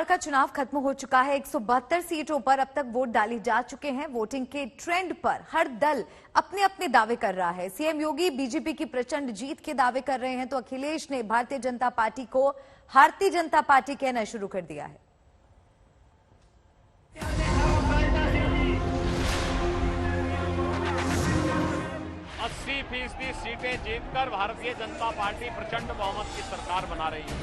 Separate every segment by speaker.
Speaker 1: का चुनाव खत्म हो चुका है। 172 सीटों पर अब तक वोट डाली जा चुके हैं। वोटिंग के ट्रेंड पर हर दल अपने अपने दावे कर रहा है। सीएम योगी बीजेपी की प्रचंड जीत के दावे कर रहे हैं, तो अखिलेश ने भारतीय जनता पार्टी को हारती जनता पार्टी कहना शुरू कर दिया है।
Speaker 2: 80% सीटें जीतकर भारतीय जनता पार्टी प्रचंड बहुमत की सरकार बना रही है।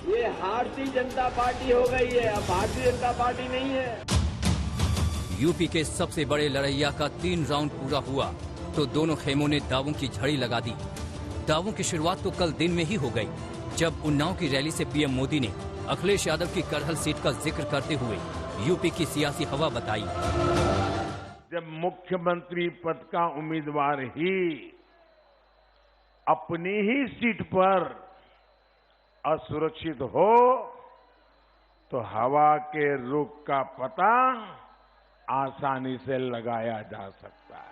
Speaker 3: ये भारतीय जनता पार्टी हो गई है, अब भारतीय जनता पार्टी नहीं है।
Speaker 4: यूपी के सबसे बड़े लड़ैया का 3 राउंड पूरा हुआ तो दोनों खेमों ने दावों की झड़ी लगा दी। दावों की शुरुआत तो कल दिन में ही हो गई, जब उन्नाव की रैली से पीएम मोदी ने अखिलेश यादव की करहल सीट का जिक्र करते हुए यूपी की सियासी हवा बताई।
Speaker 5: जब मुख्यमंत्री पद का उम्मीदवार ही अपनी ही सीट पर असुरक्षित हो तो हवा के रुख का पता आसानी से लगाया जा सकता है।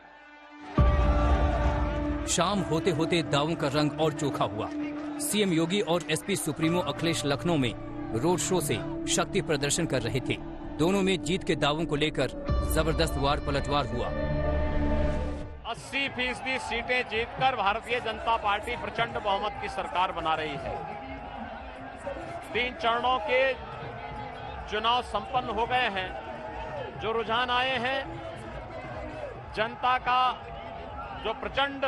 Speaker 4: शाम होते होते दावों का रंग और चोखा हुआ। सीएम योगी और एसपी सुप्रीमो अखिलेश लखनऊ में रोड शो से शक्ति प्रदर्शन कर रहे थे। दोनों में जीत के दावों को लेकर जबरदस्त वार पलटवार हुआ।
Speaker 2: 80% सीटें जीतकर भारतीय जनता पार्टी प्रचंड बहुमत की सरकार बना रही है। 3 चरणों के चुनाव संपन्न हो गए हैं। जो रुझान आए हैं, जनता का जो प्रचंड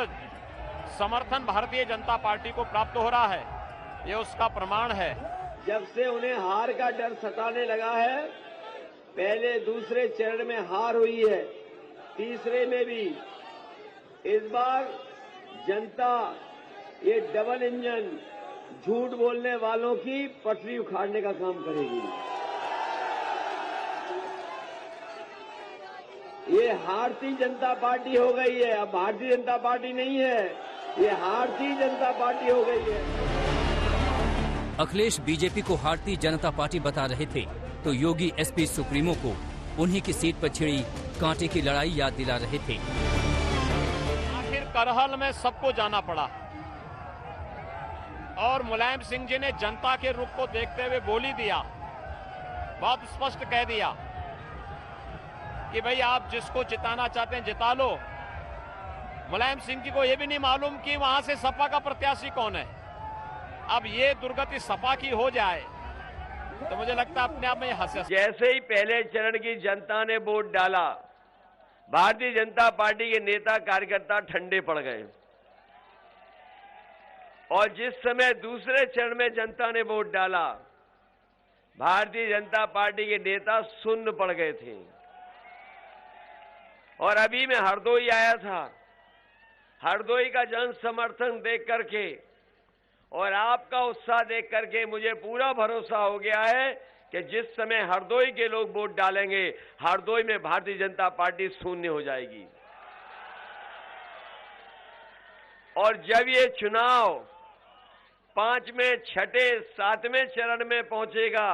Speaker 2: समर्थन भारतीय जनता पार्टी को प्राप्त हो रहा है, ये उसका प्रमाण है।
Speaker 3: जब से उन्हें हार का डर सताने लगा है, पहले दूसरे चरण में हार हुई है, तीसरे में भी। इस बार जनता ये डबल इंजन झूठ बोलने वालों की पटरी उखाड़ने का काम करेगी। ये हारती जनता पार्टी हो गई है, अब भारतीय जनता पार्टी नहीं है, ये हारती जनता पार्टी हो गई है।
Speaker 4: अखिलेश बीजेपी को हारती जनता पार्टी बता रहे थे, तो योगी एसपी सुप्रीमो को उन्हीं की सीट पर छिड़ी कांटे की लड़ाई याद दिला रहे थे।
Speaker 2: आखिर करहल में सबको जाना पड़ा और मुलायम सिंह जी ने जनता के रुख को देखते हुए बोल ही दिया, बहुत स्पष्ट कह दिया कि भाई आप जिसको जिताना चाहते हैं जिता लो। मुलायम सिंह जी को यह भी नहीं मालूम कि वहां से सपा का प्रत्याशी कौन है। अब ये दुर्गति सपा की हो जाए तो मुझे लगता है अपने आप में हंस।
Speaker 3: जैसे ही पहले चरण की जनता ने वोट डाला, भारतीय जनता पार्टी के नेता कार्यकर्ता ठंडे पड़ गए, और जिस समय दूसरे चरण में जनता ने वोट डाला, भारतीय जनता पार्टी के नेता सुन्न पड़ गए थे। और अभी मैं हरदोई आया था, हरदोई का जन समर्थन देख करके और आपका उत्साह देख करके मुझे पूरा भरोसा हो गया है कि जिस समय हरदोई के लोग वोट डालेंगे, हरदोई में भारतीय जनता पार्टी शून्य हो जाएगी। और जब ये चुनाव 5वें, 6ठे, 7वें चरण में पहुंचेगा,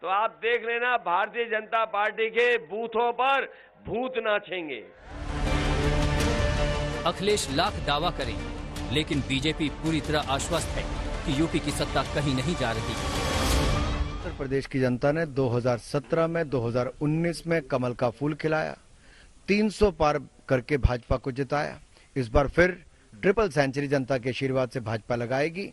Speaker 3: तो आप देख लेना भारतीय जनता पार्टी के बूथों पर भूत नाचेंगे।
Speaker 4: अखिलेश लाख दावा करें, लेकिन बीजेपी पूरी तरह आश्वस्त है कि यूपी की सत्ता कहीं नहीं जा रही।
Speaker 6: उत्तर प्रदेश की जनता ने 2017 में, 2019 में कमल का फूल खिलाया, 300 पार करके भाजपा को जिताया। इस बार फिर ट्रिपल सेंचुरी जनता के आशीर्वाद से भाजपा लगाएगी,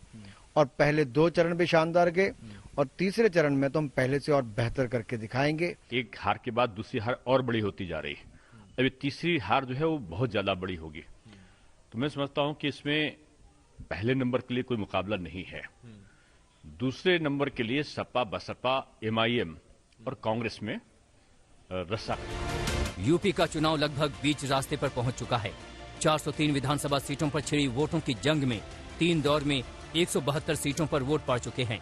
Speaker 6: और पहले 2 चरण भी शानदार गए, और तीसरे चरण में तो हम पहले से और बेहतर करके दिखाएंगे।
Speaker 7: एक हार के बाद दूसरी हार और बड़ी होती जा रही है। अभी तीसरी हार जो है वो बहुत ज्यादा बड़ी होगी। तो मैं समझता हूं कि इसमें पहले नंबर के लिए कोई मुकाबला नहीं है। दूसरे नंबर के लिए सपा, बसपा, एमआईएम और कांग्रेस में रस्सा।
Speaker 4: यूपी का चुनाव लगभग बीच रास्ते पर पहुंच चुका है। 403 विधानसभा सीटों पर छिड़ी वोटों की जंग में 3 दौर में 172 सीटों पर वोट पड़ चुके हैं,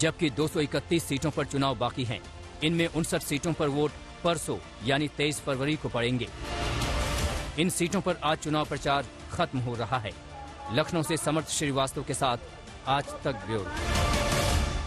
Speaker 4: जबकि 231 सीटों पर चुनाव बाकी हैं। इनमें 59 सीटों पर वोट परसों यानी 23 फरवरी को पड़ेंगे। इन सीटों पर आज चुनाव प्रचार खत्म हो रहा है। लखनऊ से समर्थ श्रीवास्तव के साथ आज तक ब्यूरो।